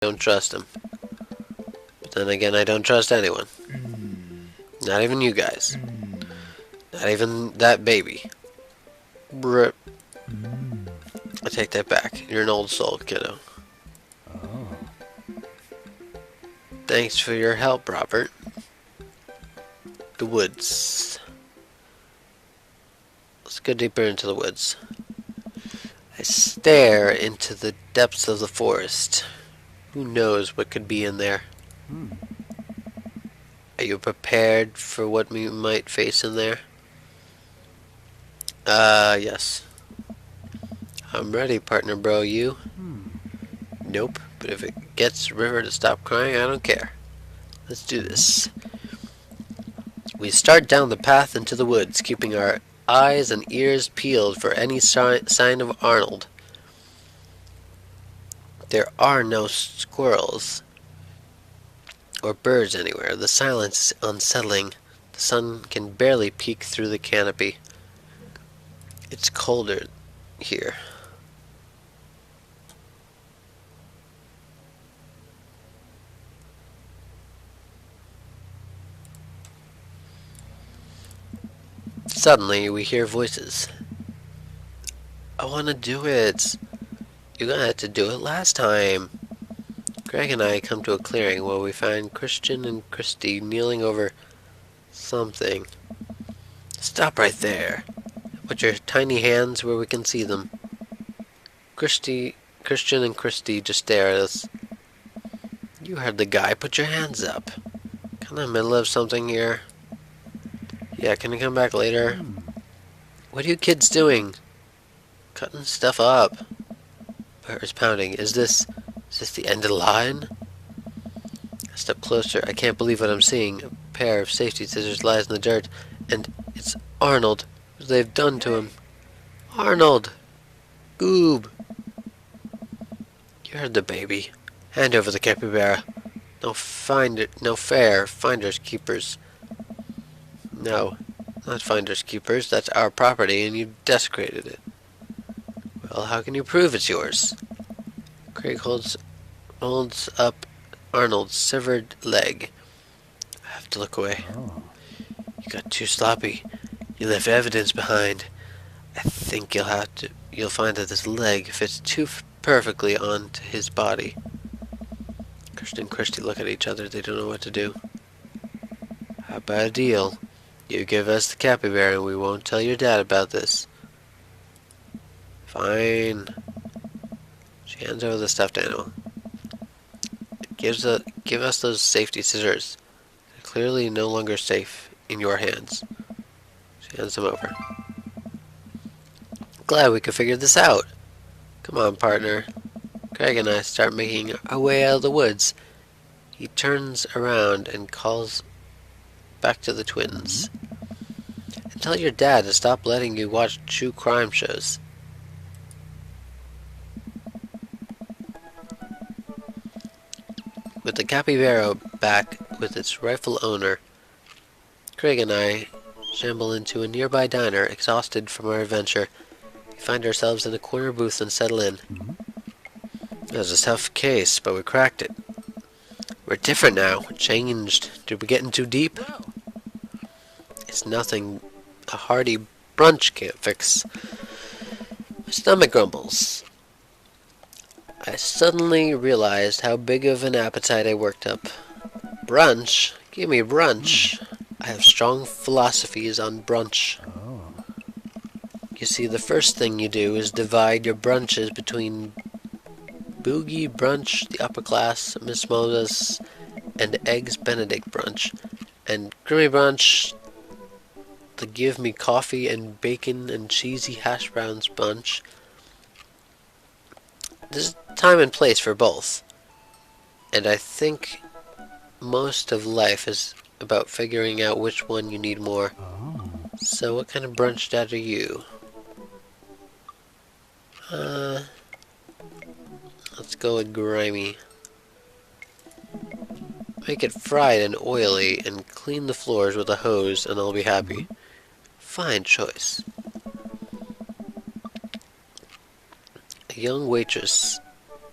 don't trust him. But then again, I don't trust anyone. Not even you guys. Not even that baby. Brr. I take that back. You're an old soul, kiddo. Thanks for your help, Robert. The woods. Let's go deeper into the woods. I stare into the depths of the forest. Who knows what could be in there? Are you prepared for what we might face in there? Yes. I'm ready, partner bro, you? Nope, but if it gets River to stop crying, I don't care. Let's do this. We start down the path into the woods, keeping our eyes and ears peeled for any sign of Arnold. There are no squirrels or birds anywhere. The silence is unsettling. The sun can barely peek through the canopy. It's colder here. Suddenly, we hear voices. I want to do it. You got to do it last time. Greg and I come to a clearing where we find Christian and Christy kneeling over something. Stop right there. Put your tiny hands where we can see them. Christian and Christy just stare at us. You heard the guy. Put your hands up. Kind of in the middle of something here. Yeah, can you come back later? What are you kids doing? Cutting stuff up. Heart is pounding. Is this the end of the line? I step closer. I can't believe what I'm seeing. A pair of safety scissors lies in the dirt, and it's Arnold. What they've done to him. Arnold! Goob! You heard the baby. Hand over the capybara. No fair. Finders keepers. No, not finders keepers. That's our property, and you desecrated it. Well, how can you prove it's yours? Craig holds up Arnold's severed leg. I have to look away. You got too sloppy. You left evidence behind. I think you'll find that this leg fits too perfectly onto his body. Christian and Christy look at each other. They don't know what to do. How about a deal? You give us the capybara and we won't tell your dad about this. Fine. She hands over the stuffed animal. Give us those safety scissors. They're clearly no longer safe in your hands. She hands them over. Glad we could figure this out. Come on, partner. Craig and I start making our way out of the woods. He turns around and calls back to the twins. And tell your dad to stop letting you watch true crime shows. With the capybara back with its rightful owner, Craig and I shamble into a nearby diner, exhausted from our adventure. We find ourselves in a corner booth and settle in. It was a tough case, but we cracked it. We're different now. We're changed. Did we get in too deep? It's nothing a hearty brunch can't fix. My stomach grumbles. I suddenly realized how big of an appetite I worked up. Brunch? Give me brunch. I have strong philosophies on brunch. You see, the first thing you do is divide your brunches between Boogie Brunch, the upper class, Miss Moses, and Eggs Benedict Brunch, and Grimmy Brunch, the Give Me Coffee and Bacon and Cheesy Hash Browns Brunch. There's time and place for both, and I think most of life is about figuring out which one you need more. So what kind of brunch dad are you? Let's go with grimy. Make it fried and oily and clean the floors with a hose and I'll be happy. Fine choice. A young waitress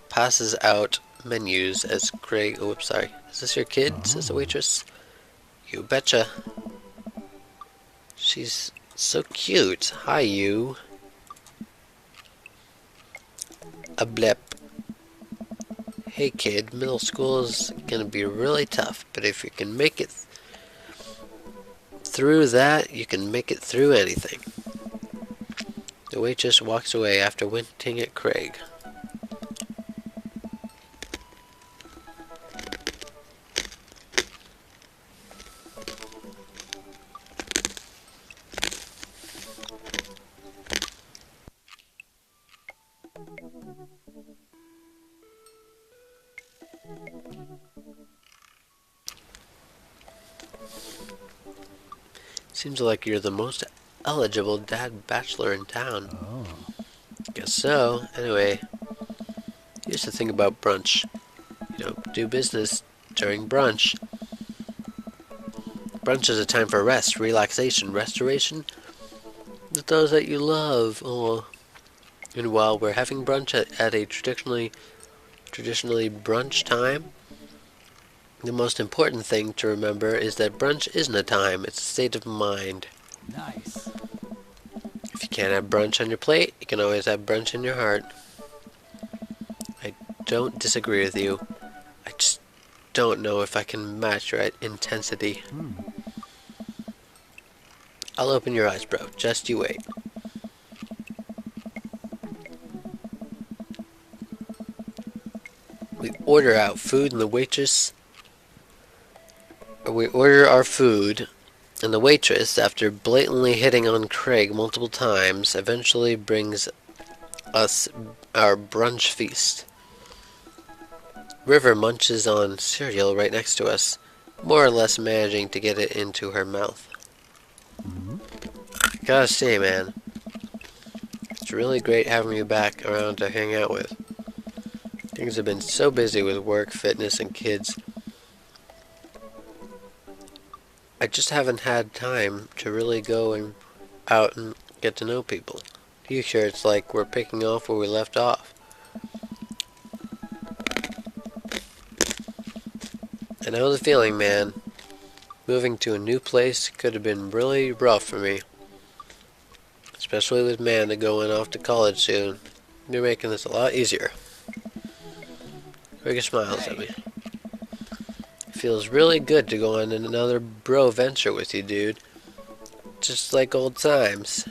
passes out menus as Craig... Oh, whoops, sorry. Is this your kid? Says the waitress. You betcha. She's so cute. Hi, you. A blip. Hey, kid. Middle school is gonna be really tough, but if you can make it through that, you can make it through anything. The waitress walks away after winking at Craig. Seems like you're the most eligible dad bachelor in town. Guess so. Anyway, here's the thing about brunch. You don't do business during brunch. Brunch is a time for rest, relaxation, restoration with those that you love. Oh, and while we're having brunch at a traditionally brunch time, the most important thing to remember is that brunch isn't a time, it's a state of mind. Nice. If you can't have brunch on your plate, you can always have brunch in your heart. I don't disagree with you. I just don't know if I can match your intensity. I'll open your eyes, bro. Just you wait. We order out food and the waitress... We order our food, and the waitress, after blatantly hitting on Craig multiple times, eventually brings us our brunch feast. River munches on cereal right next to us, more or less managing to get it into her mouth. Gotta say, man, it's really great having you back around to hang out with. Things have been so busy with work, fitness, and kids. I just haven't had time to really go out and get to know people. You sure it's like we're picking off where we left off? I know the feeling, man. Moving to a new place could have been really rough for me. Especially with Amanda going off to college soon. You're making this a lot easier. Craig smiles at me. Feels really good to go on another bro venture with you, dude. Just like old times.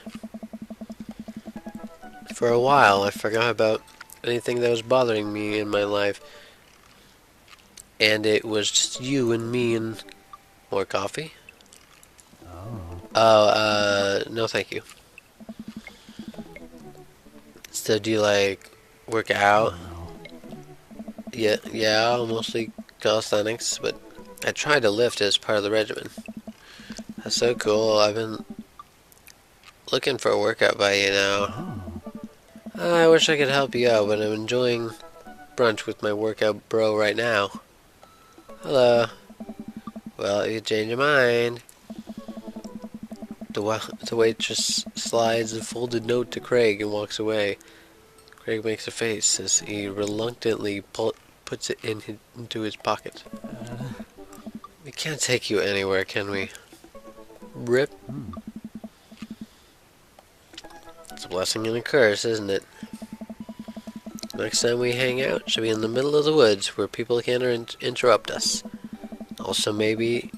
For a while, I forgot about anything that was bothering me in my life. And it was just you and me and... More coffee? Oh, no thank you. So do you, like, work out? Yeah, mostly calisthenics, but I tried to lift as part of the regimen. That's so cool. I've been looking for a workout by you now. I wish I could help you out, but I'm enjoying brunch with my workout bro right now. Hello. Well, you change your mind. The waitress slides a folded note to Craig and walks away. Craig makes a face as he reluctantly puts it into his pocket. We can't take you anywhere, can we? Rip. It's a blessing and a curse, isn't it? Next time we hang out should be in the middle of the woods where people can't interrupt us. Also, maybe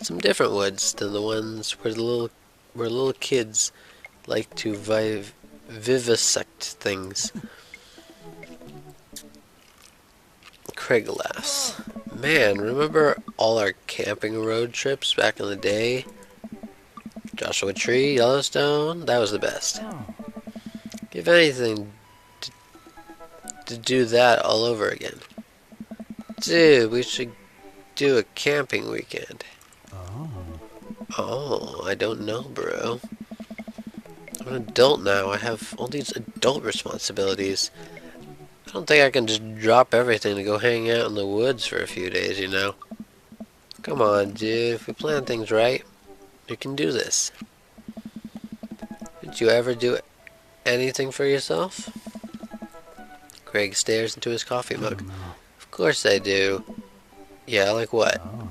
some different woods than the ones where little kids like to vivisect things. Craig laughs. Man, remember all our camping road trips back in the day? Joshua Tree, Yellowstone, that was the best. If anything, to do that all over again. Dude, we should do a camping weekend. Oh, I don't know, bro. I'm an adult now. I have all these adult responsibilities. I don't think I can just drop everything to go hang out in the woods for a few days, you know? Come on, dude. If we plan things right, we can do this. Did you ever do anything for yourself? Craig stares into his coffee mug. Of course I do. Yeah, like what? Oh.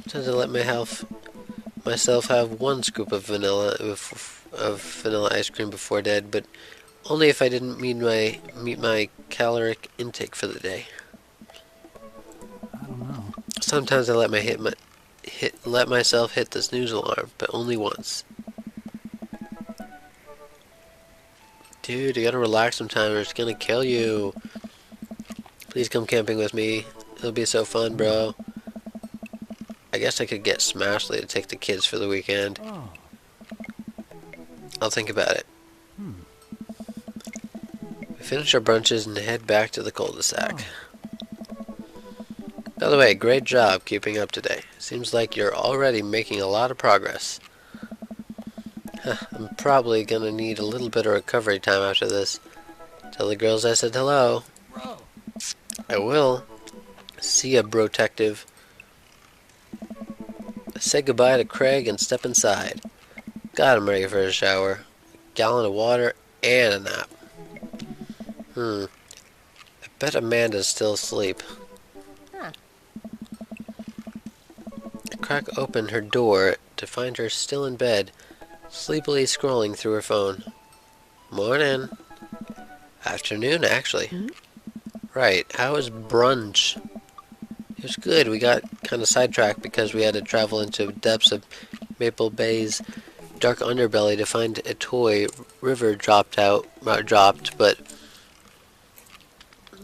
Sometimes I let myself have one scoop of vanilla ice cream before bed, but only if I didn't meet my caloric intake for the day. I don't know. Sometimes I let myself hit the snooze alarm, but only once. Dude, you gotta relax sometime or it's gonna kill you. Please come camping with me. It'll be so fun, bro. I guess I could get Smashly to take the kids for the weekend. Oh. I'll think about it. Hmm. We finish our brunches and head back to the cul-de-sac. Oh. By the way, great job keeping up today. Seems like you're already making a lot of progress. I'm probably gonna need a little bit of recovery time after this. Tell the girls I said hello. Bro. I will. See ya, brotective. Say goodbye to Craig and step inside. God, I'm ready for a shower. A gallon of water and a nap. I bet Amanda's still asleep. Huh. I crack open her door to find her still in bed, sleepily scrolling through her phone. Morning. Afternoon, actually. Right, how was brunch? It was good. We got kind of sidetracked because we had to travel into the depths of Maple Bay's dark underbelly to find a toy River dropped, but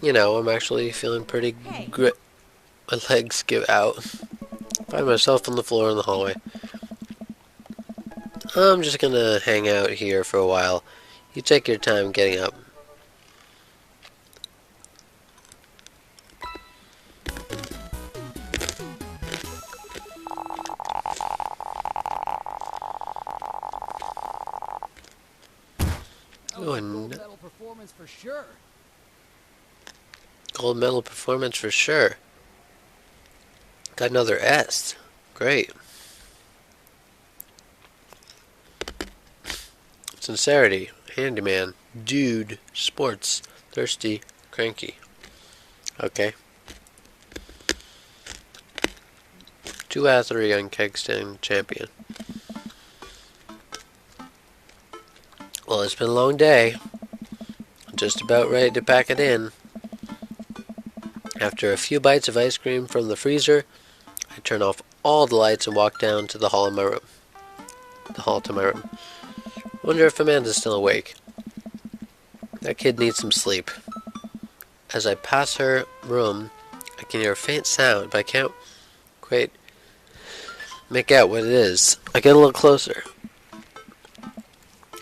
you know, I'm actually feeling pretty good. My legs give out. Find myself on the floor in the hallway. I'm just gonna hang out here for a while. You take your time getting up. Oh, Gold medal performance for sure. gold medal performance for sure. Got another S. Great. Sincerity, handyman, dude, sports, thirsty, cranky. Okay. 2 out of 3 on keg stand champion. Well, it's been a long day. Just about ready to pack it in. After a few bites of ice cream from the freezer, I turn off all the lights and walk down to the hall in my room. The hall to my room. Wonder if Amanda's still awake. That kid needs some sleep. As I pass her room, I can hear a faint sound, but I can't quite make out what it is. I get a little closer.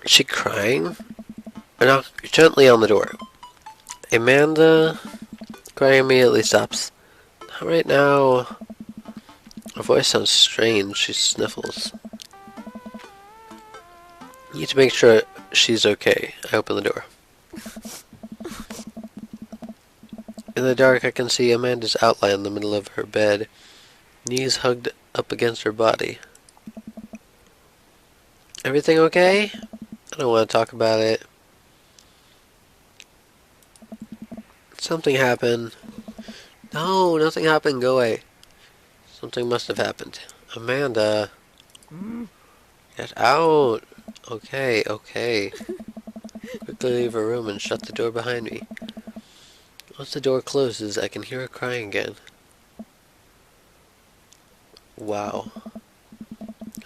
Is she crying? I knock gently on the door. Amanda crying immediately stops. Not right now. Her voice sounds strange. She sniffles. Need to make sure she's okay. I open the door. In the dark, I can see Amanda's outline in the middle of her bed, knees hugged up against her body. Everything okay? I don't want to talk about it. Something happened. No, nothing happened. Go away. Something must have happened. Amanda. Get out. Okay, okay. Quickly leave her room and shut the door behind me. Once the door closes, I can hear her crying again. Wow.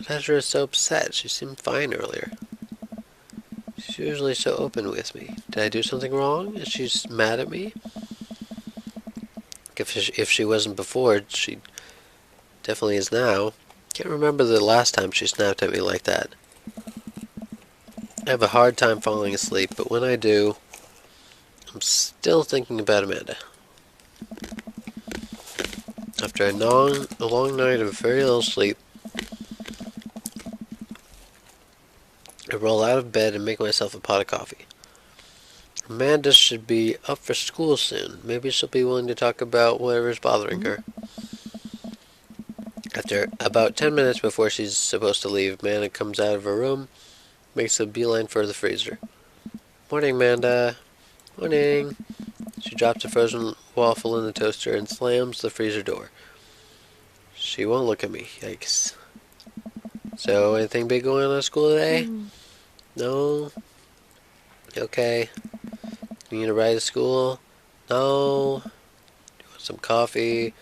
Azra is so upset. She seemed fine earlier. She's usually so open with me. Did I do something wrong? Is she mad at me? If she wasn't before, she definitely is now. Can't remember the last time she snapped at me like that. I have a hard time falling asleep, but when I do, I'm still thinking about Amanda. After a long night of very little sleep, I roll out of bed and make myself a pot of coffee. Amanda should be up for school soon. Maybe she'll be willing to talk about whatever's bothering her. After about 10 minutes before she's supposed to leave, Amanda comes out of her room, makes a beeline for the freezer. Morning, Amanda. Morning. She drops a frozen waffle in the toaster and slams the freezer door. She won't look at me. Yikes. So, anything big going on at school today? No? Okay. You need a ride to school? No? You want some coffee?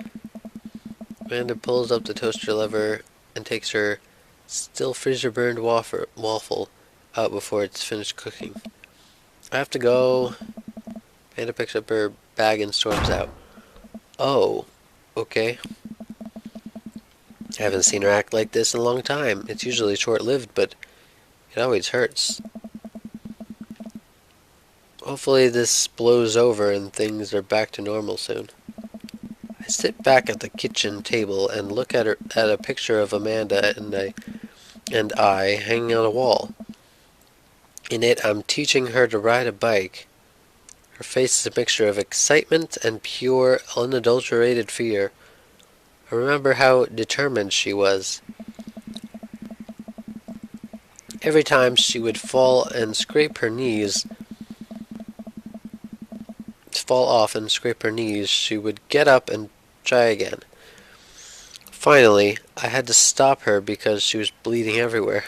Amanda pulls up the toaster lever and takes her still freezer burned waffle out before it's finished cooking. I have to go. Amanda picks up her bag and storms out. Oh, okay. I haven't seen her act like this in a long time. It's usually short-lived, but it always hurts. Hopefully this blows over and things are back to normal soon. I sit back at the kitchen table and look at a picture of Amanda and I hanging on a wall. In it, I'm teaching her to ride a bike. Her face is a mixture of excitement and pure, unadulterated fear. I remember how determined she was. Every time she would fall off and scrape her knees, she would get up and try again. Finally, I had to stop her because she was bleeding everywhere.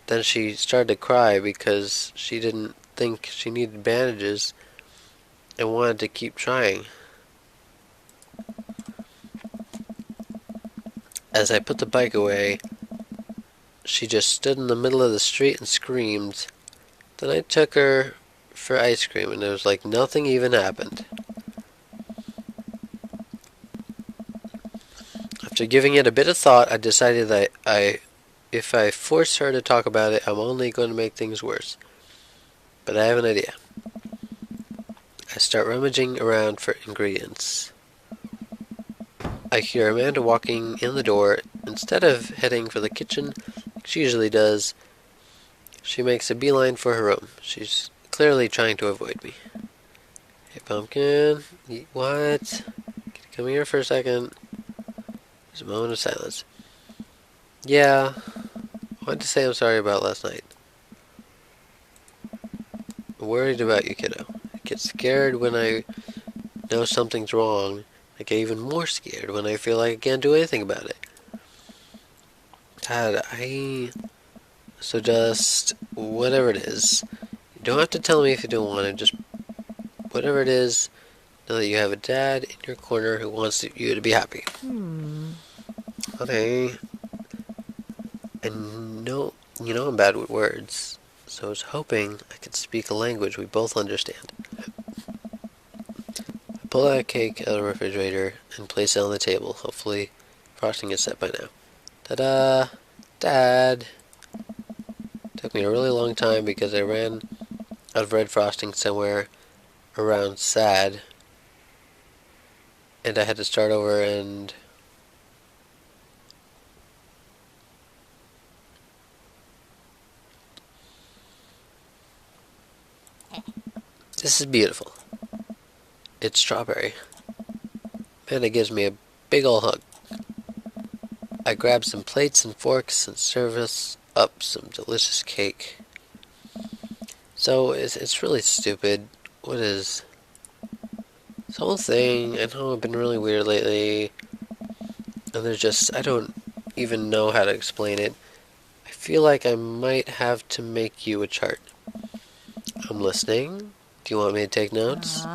Then she started to cry because she didn't think she needed bandages and wanted to keep trying. As I put the bike away, she just stood in the middle of the street and screamed. Then I took her for ice cream and it was like nothing even happened. After giving it a bit of thought, I decided that if I force her to talk about it, I'm only going to make things worse. But I have an idea. I start rummaging around for ingredients. I hear Amanda walking in the door. Instead of heading for the kitchen, like she usually does, she makes a beeline for her room. She's clearly trying to avoid me. Hey, Pumpkin. What? Come here for a second. There's a moment of silence. Yeah. I wanted to say I'm sorry about last night. I'm worried about you, kiddo. I get scared when I know something's wrong. I get even more scared when I feel like I can't do anything about it. Dad, So just, whatever it is. You don't have to tell me if you don't want to. Just, whatever it is, know that you have a dad in your corner who wants you to be happy. Honey. And no, you know I'm bad with words. So I was hoping I could speak a language we both understand. I pull out a cake out of the refrigerator and place it on the table. Hopefully, frosting is set by now. Ta-da! Dad! Took me a really long time because I ran out of red frosting somewhere around sad. And I had to start over and... This is beautiful. It's strawberry. Amanda gives me a big ol' hug. I grab some plates and forks and serve us up some delicious cake. So, it's really stupid. What is... This whole thing, I know I've been really weird lately. And there's just... I don't even know how to explain it. I feel like I might have to make you a chart. I'm listening. Do you want me to take notes?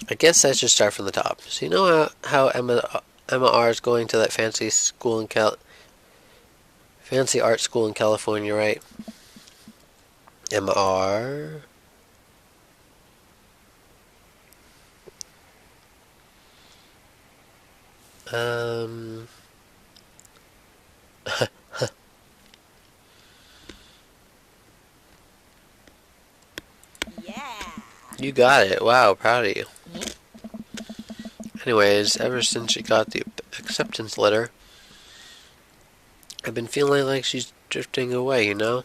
I guess I should start from the top. So you know how Emma R is going to that fancy art school in California, right? Emma R. You got it. Wow, proud of you. Anyways, ever since she got the acceptance letter, I've been feeling like she's drifting away, you know?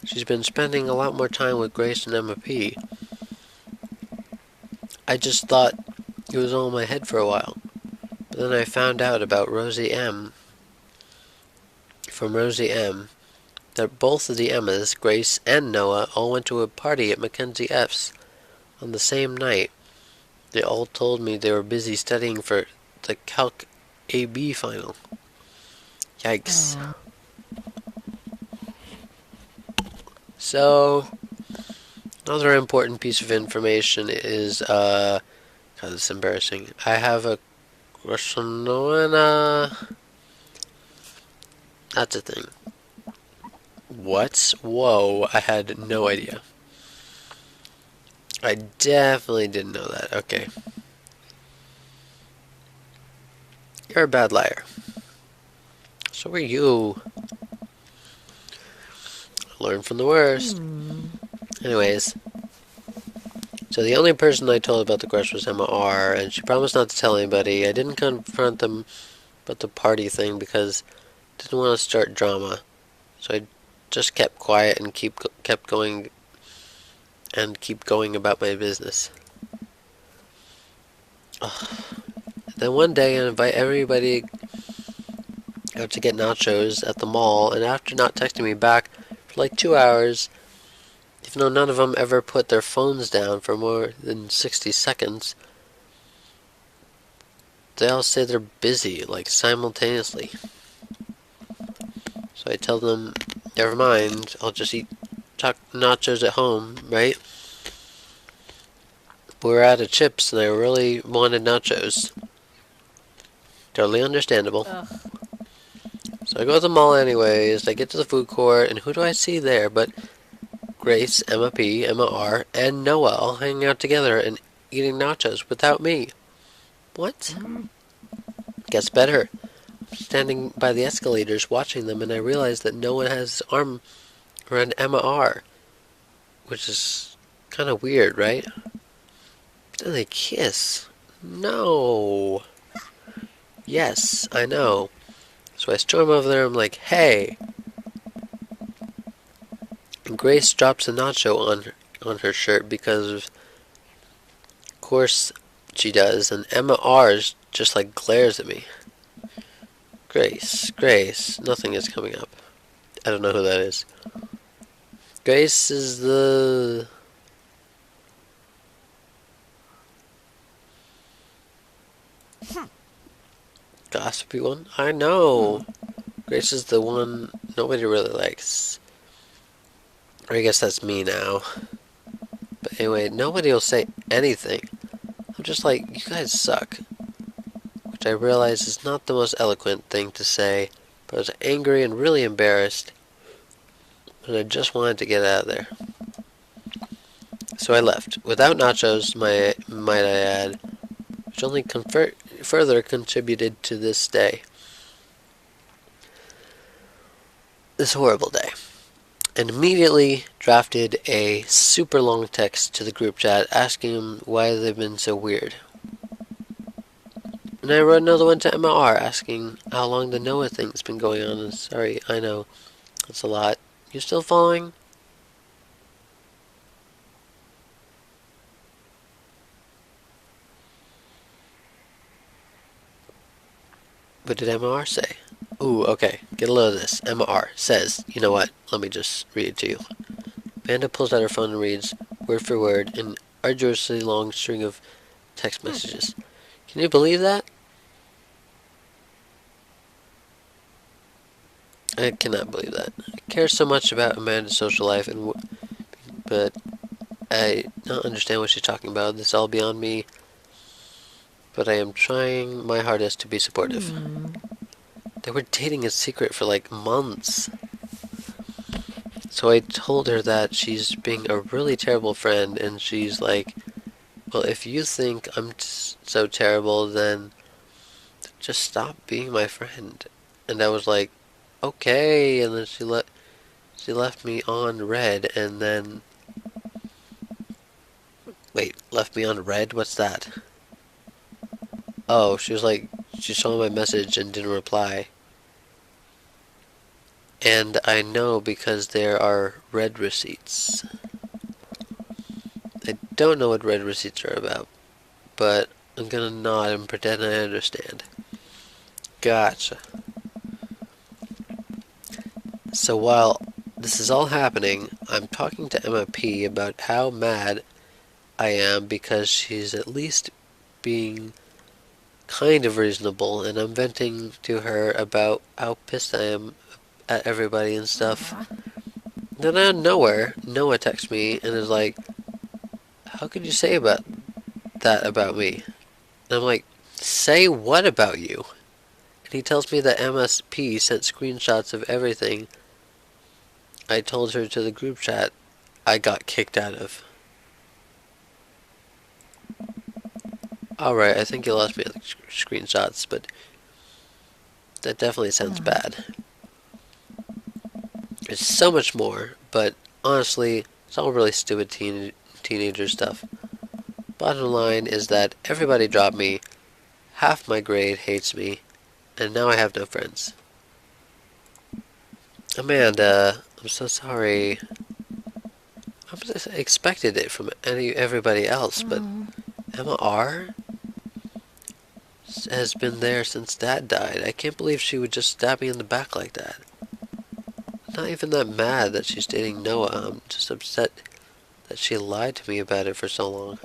She's been spending a lot more time with Grace and Emma P. I just thought it was all in my head for a while. But then I found out about Rosie M. From Rosie M. that both of the Emmas, Grace and Noah, all went to a party at Mackenzie F's on the same night. They all told me they were busy studying for the Calc AB final. Yikes. Oh. So, another important piece of information is, God, it's embarrassing. I have a crush on Noah. That's a thing. What? Whoa, I had no idea. I definitely didn't know that. Okay. You're a bad liar. So are you. Learn from the worst. Anyways. So the only person I told about the crush was Emma R, and she promised not to tell anybody. I didn't confront them about the party thing because I didn't want to start drama. So I just kept quiet and kept going about my business. Ugh. Then one day I invite everybody out to get nachos at the mall, and after not texting me back for like 2 hours, even though none of them ever put their phones down for more than 60 seconds, they all say they're busy, like simultaneously. So I tell them, never mind, I'll just eat nachos at home, right? We're out of chips and I really wanted nachos. Totally understandable. Ugh. So I go to the mall anyways, I get to the food court, and who do I see there but Grace, Emma P, Emma R, and Noah all hanging out together and eating nachos without me. What? Gets better. I'm standing by the escalators watching them, and I realize that Noah has his arm around Emma R, which is kind of weird, right? Then they kiss. No. Yes, I know. So I storm over there, I'm like, hey. And Grace drops a nacho on her shirt because of course she does, and Emma R's just like glares at me. Grace, nothing is coming up. I don't know who that is. Grace is the... gossipy one? I know. Grace is the one nobody really likes. Or I guess that's me now. But anyway, nobody will say anything. I'm just like, you guys suck. Which I realize is not the most eloquent thing to say, but I was angry and really embarrassed. And I just wanted to get out of there. So I left, without nachos, might I add, which only further contributed to this day. This horrible day. And immediately drafted a super long text to the group chat asking them why they've been so weird. And I wrote another one to Emma R asking how long the Noah thing's been going on. And sorry, I know, that's a lot. You still following? What did Emma R say? Ooh, okay, get a load of this. Emma R says, you know what, let me just read it to you. Amanda pulls out her phone and reads, word for word, an arduously long string of text messages. Can you believe that? I cannot believe that. I care so much about Amanda's social life, but I don't understand what she's talking about. This is all beyond me. But I am trying my hardest to be supportive. They were dating in secret for like months. So I told her that she's being a really terrible friend, and she's like, well, if you think I'm so terrible, then just stop being my friend. And I was like, okay, and then she left me on red, and then... Wait, left me on red? What's that? Oh, she was like, she saw my message and didn't reply. And I know because there are red receipts. I don't know what red receipts are about, but I'm gonna nod and pretend I understand. Gotcha. So while this is all happening, I'm talking to Emma P about how mad I am because she's at least being kind of reasonable, and I'm venting to her about how pissed I am at everybody and stuff. Then out of nowhere, Noah texts me and is like, "How could you say about that about me?" And I'm like, "Say what about you?" And he tells me that MSP sent screenshots of everything I told her to the group chat I got kicked out of. Alright, I think you lost me at the screenshots, but that definitely sounds bad. There's so much more, but honestly, it's all really stupid teenager stuff. Bottom line is that everybody dropped me, half my grade hates me, and now I have no friends. Amanda, I'm so sorry. I just expected it from everybody else, but Emma R has been there since Dad died. I can't believe she would just stab me in the back like that. I'm not even that mad that she's dating Noah. I'm just upset that she lied to me about it for so long.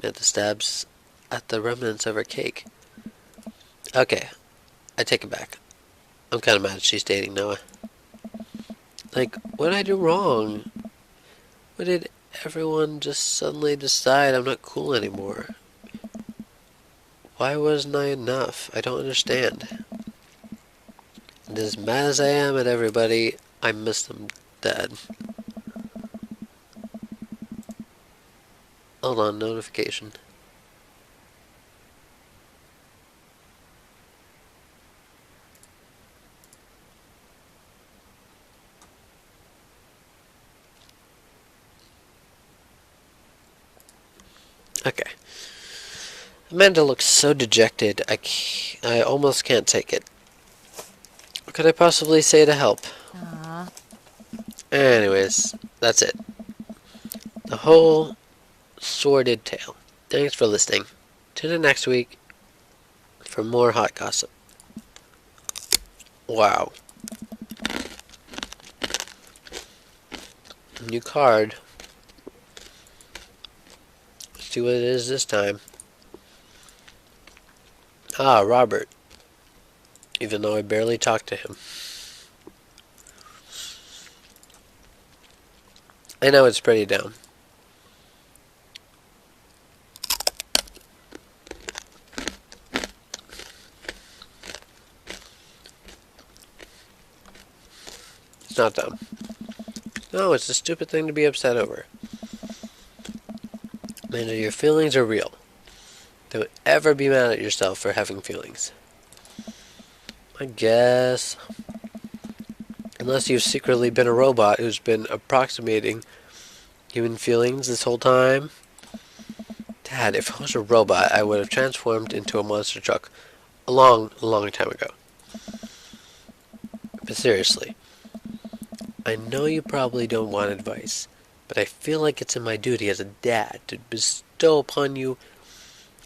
At the stabs at the remnants of her cake. Okay, I take it back. I'm kind of mad she's dating Noah. Like, what did I do wrong? Why did everyone just suddenly decide I'm not cool anymore? Why wasn't I enough? I don't understand. And as mad as I am at everybody, I miss them dead. Hold on, notification. Okay. Amanda looks so dejected, I almost can't take it. What could I possibly say to help? Anyways, that's it. The whole sordid tale. Thanks for listening. Tune in next week for more hot gossip. Wow. New card. Let's see what it is this time. Ah, Robert. Even though I barely talked to him. I know it's pretty down. It's not dumb. No, it's a stupid thing to be upset over. Amanda, your feelings are real. Don't ever be mad at yourself for having feelings. I guess. Unless you've secretly been a robot who's been approximating human feelings this whole time. Dad, if I was a robot, I would have transformed into a monster truck a long time ago. But seriously, I know you probably don't want advice, but I feel like it's in my duty as a dad to bestow upon you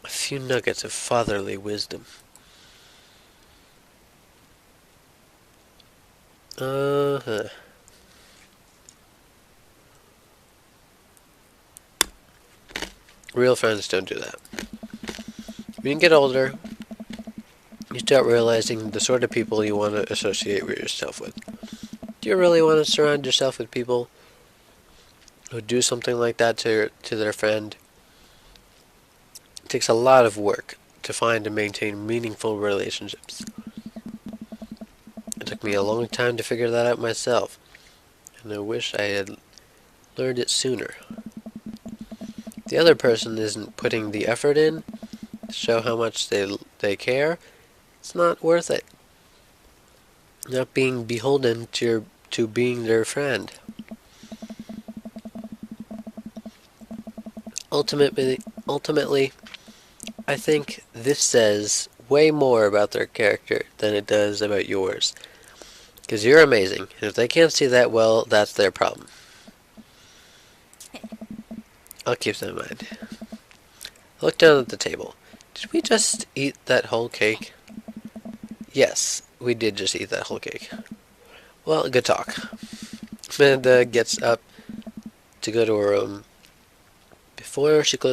a few nuggets of fatherly wisdom. Real friends don't do that. When you get older, you start realizing the sort of people you want to associate yourself with. Do you really want to surround yourself with people who do something like that to their friend? It takes a lot of work to find and maintain meaningful relationships. It took me a long time to figure that out myself, and I wish I had learned it sooner. If the other person isn't putting the effort in to show how much they care, it's not worth it. Not being beholden to being their friend. Ultimately, I think this says way more about their character than it does about yours. Because you're amazing, and if they can't see that, well, that's their problem. I'll keep that in mind. I look down at the table. Did we just eat that whole cake? Yes, we did just eat that whole cake. Well, good talk. Amanda gets up to go to her room. Before she closes